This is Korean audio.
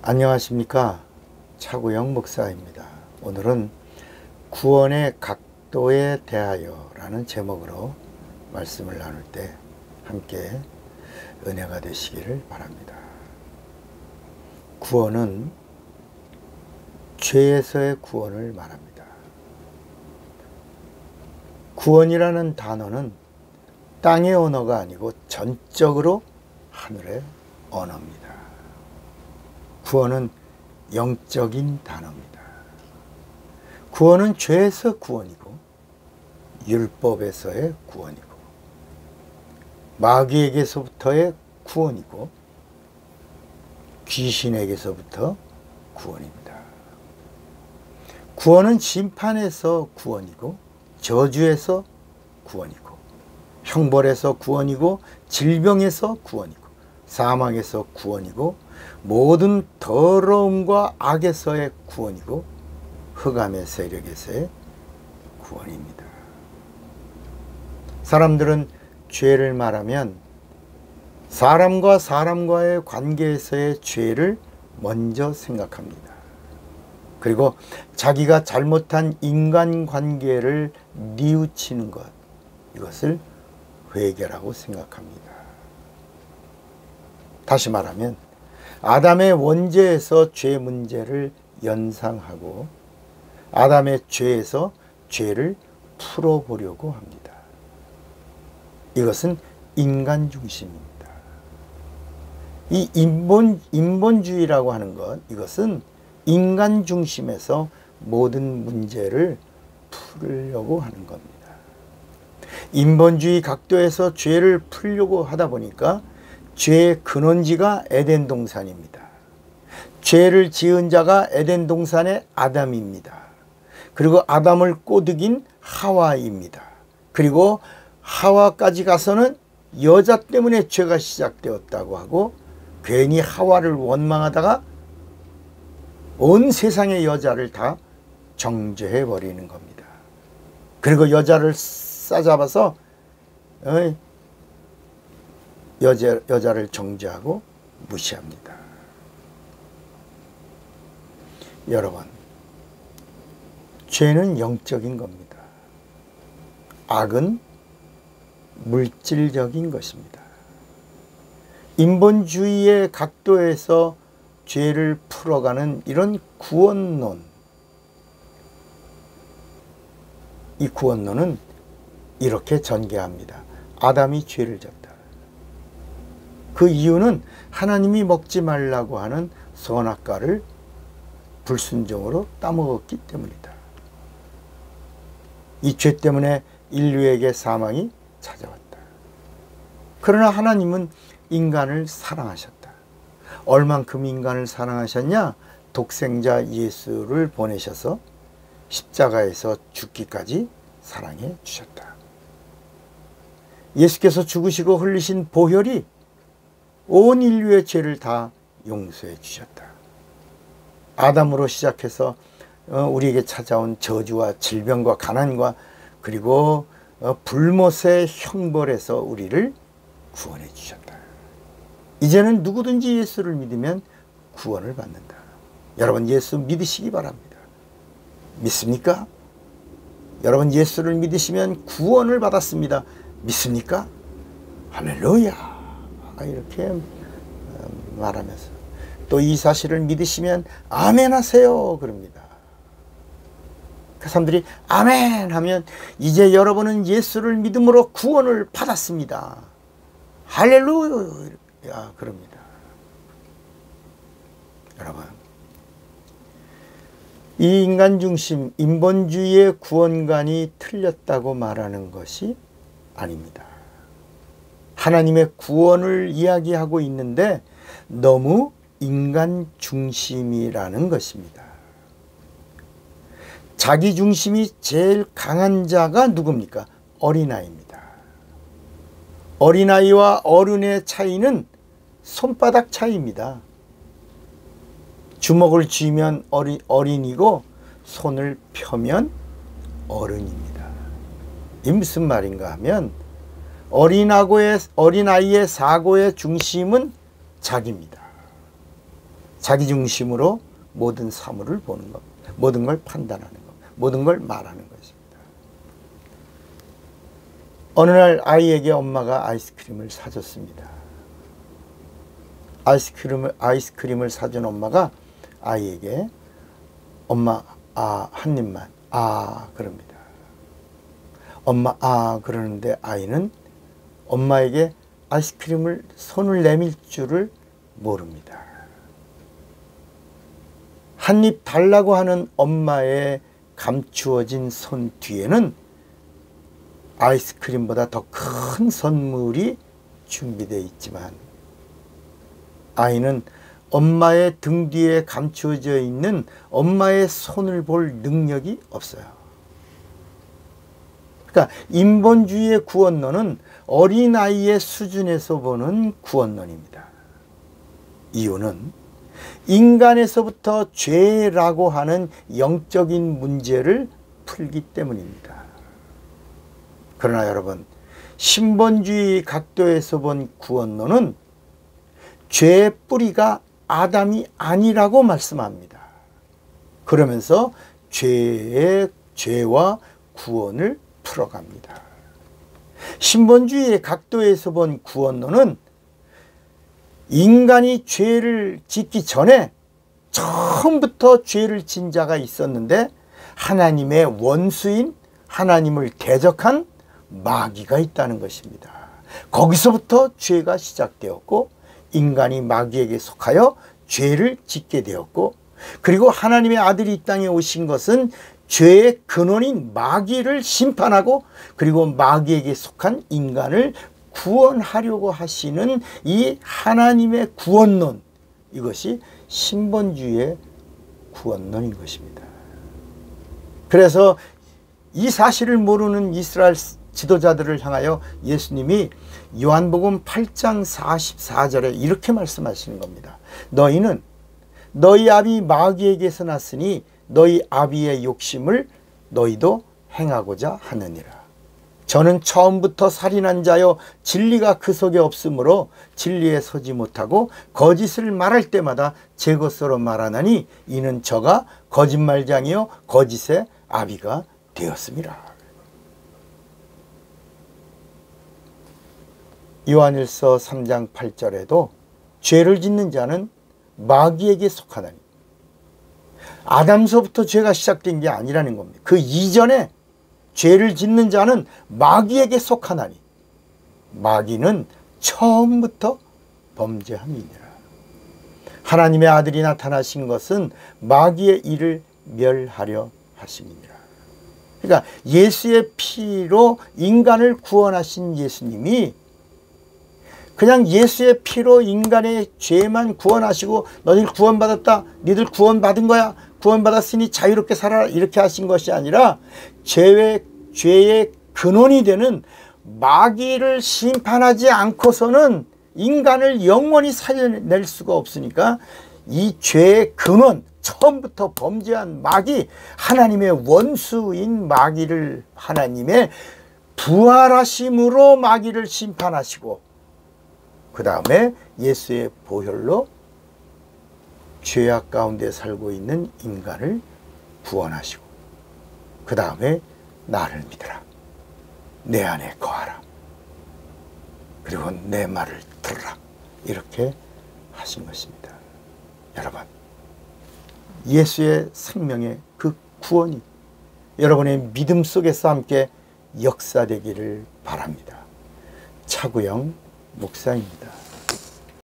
안녕하십니까, 차구영 목사입니다. 오늘은 구원의 각도에 대하여 라는 제목으로 말씀을 나눌 때 함께 은혜가 되시기를 바랍니다. 구원은 죄에서의 구원을 말합니다. 구원이라는 단어는 땅의 언어가 아니고 전적으로 하늘의 언어입니다. 구원은 영적인 단어입니다. 구원은 죄에서 구원이고 율법에서의 구원이고 마귀에게서부터의 구원이고 귀신에게서부터 구원입니다. 구원은 심판에서 구원이고 저주에서 구원이고 형벌에서 구원이고 질병에서 구원이고 사망에서 구원이고 모든 더러움과 악에서의 구원이고 흑암의 세력에서의 구원입니다. 사람들은 죄를 말하면 사람과 사람과의 관계에서의 죄를 먼저 생각합니다. 그리고 자기가 잘못한 인간관계를 뉘우치는 것, 이것을 회개라고 생각합니다. 다시 말하면 아담의 원죄에서 죄 문제를 연상하고 아담의 죄에서 죄를 풀어보려고 합니다. 이것은 인간 중심입니다. 이 인본주의라고 하는 것, 이것은 인간 중심에서 모든 문제를 풀려고 하는 겁니다. 인본주의 각도에서 죄를 풀려고 하다 보니까 죄의 근원지가 에덴 동산입니다. 죄를 지은 자가 에덴 동산의 아담입니다. 그리고 아담을 꼬드긴 하와입니다. 그리고 하와까지 가서는 여자 때문에 죄가 시작되었다고 하고 괜히 하와를 원망하다가 온 세상의 여자를 다 정죄해 버리는 겁니다. 그리고 여자를 싸잡아서 여자를 정죄하고 무시합니다. 여러분, 죄는 영적인 겁니다. 악은 물질적인 것입니다. 인본주의의 각도에서 죄를 풀어가는 이런 구원론, 이 구원론은 이렇게 전개합니다. 아담이 죄를 졌다. 그 이유는 하나님이 먹지 말라고 하는 선악과를 불순종으로 따먹었기 때문이다. 이 죄 때문에 인류에게 사망이 찾아왔다. 그러나 하나님은 인간을 사랑하셨다. 얼만큼 인간을 사랑하셨냐? 독생자 예수를 보내셔서 십자가에서 죽기까지 사랑해 주셨다. 예수께서 죽으시고 흘리신 보혈이 온 인류의 죄를 다 용서해 주셨다. 아담으로 시작해서 우리에게 찾아온 저주와 질병과 가난과 그리고 불못의 형벌에서 우리를 구원해 주셨다. 이제는 누구든지 예수를 믿으면 구원을 받는다. 여러분, 예수 믿으시기 바랍니다. 믿습니까? 여러분, 예수를 믿으시면 구원을 받았습니다. 믿습니까? 할렐루야! 이렇게 말하면서 또 이 사실을 믿으시면 아멘 하세요 그럽니다. 그 사람들이 아멘 하면 이제 여러분은 예수를 믿음으로 구원을 받았습니다. 할렐루야 그럽니다. 여러분, 이 인간 중심 인본주의의 구원관이 틀렸다고 말하는 것이 아닙니다. 하나님의 구원을 이야기하고 있는데 너무 인간 중심이라는 것입니다. 자기 중심이 제일 강한 자가 누굽니까? 어린아이입니다. 어린아이와 어른의 차이는 손바닥 차이입니다. 주먹을 쥐면 어린이고 손을 펴면 어른입니다. 이 무슨 말인가 하면 어린아이의 사고의 중심은 자기입니다. 자기 중심으로 모든 사물을 보는 것, 모든 걸 판단하는 것, 모든 걸 말하는 것입니다. 어느 날 아이에게 엄마가 아이스크림을 사줬습니다. 아이스크림을 사준 엄마가 아이에게 엄마 한 입만 그럽니다. 엄마 그러는데 아이는 엄마에게 아이스크림을 손을 내밀 줄을 모릅니다. 한 입 달라고 하는 엄마의 감추어진 손 뒤에는 아이스크림보다 더 큰 선물이 준비되어 있지만 아이는 엄마의 등 뒤에 감추어져 있는 엄마의 손을 볼 능력이 없어요. 그러니까 인본주의의 구원론은 어린아이의 수준에서 보는 구원론입니다. 이유는 인간에서부터 죄라고 하는 영적인 문제를 풀기 때문입니다. 그러나 여러분, 신본주의 각도에서 본 구원론은 죄의 뿌리가 아담이 아니라고 말씀합니다. 그러면서 죄와 구원을 풀어갑니다. 신본주의의 각도에서 본 구원론은 인간이 죄를 짓기 전에 처음부터 죄를 진 자가 있었는데 하나님의 원수인 하나님을 대적한 마귀가 있다는 것입니다. 거기서부터 죄가 시작되었고 인간이 마귀에게 속하여 죄를 짓게 되었고, 그리고 하나님의 아들이 이 땅에 오신 것은 죄의 근원인 마귀를 심판하고 그리고 마귀에게 속한 인간을 구원하려고 하시는 이 하나님의 구원론, 이것이 신본주의의 구원론인 것입니다. 그래서 이 사실을 모르는 이스라엘 지도자들을 향하여 예수님이 요한복음 8장 44절에 이렇게 말씀하시는 겁니다. 너희는 너희 아비 마귀에게서 났으니 너희 아비의 욕심을 너희도 행하고자 하느니라. 저는 처음부터 살인한 자여 진리가 그 속에 없으므로 진리에 서지 못하고 거짓을 말할 때마다 제 것으로 말하나니 이는 저가 거짓말장이요 거짓의 아비가 되었습니다. 요한일서 3장 8절에도 죄를 짓는 자는 마귀에게 속하다니, 아담서부터 죄가 시작된 게 아니라는 겁니다. 그 이전에 죄를 짓는 자는 마귀에게 속하나니 마귀는 처음부터 범죄함이니라. 하나님의 아들이 나타나신 것은 마귀의 일을 멸하려 하심이니라. 그러니까 예수의 피로 인간을 구원하신 예수님이 그냥 예수의 피로 인간의 죄만 구원하시고 너희들 구원받았다, 너희들 구원받은 거야, 구원받았으니 자유롭게 살아라, 이렇게 하신 것이 아니라 죄의 근원이 되는 마귀를 심판하지 않고서는 인간을 영원히 살려낼 수가 없으니까 이 죄의 근원, 처음부터 범죄한 마귀, 하나님의 원수인 마귀를 하나님의 부활하심으로 마귀를 심판하시고 그 다음에 예수의 보혈로 죄악 가운데 살고 있는 인간을 구원하시고 그 다음에 나를 믿으라, 내 안에 거하라, 그리고 내 말을 들으라, 이렇게 하신 것입니다. 여러분, 예수의 생명의 그 구원이 여러분의 믿음 속에서 함께 역사되기를 바랍니다. 차구영 목사입니다.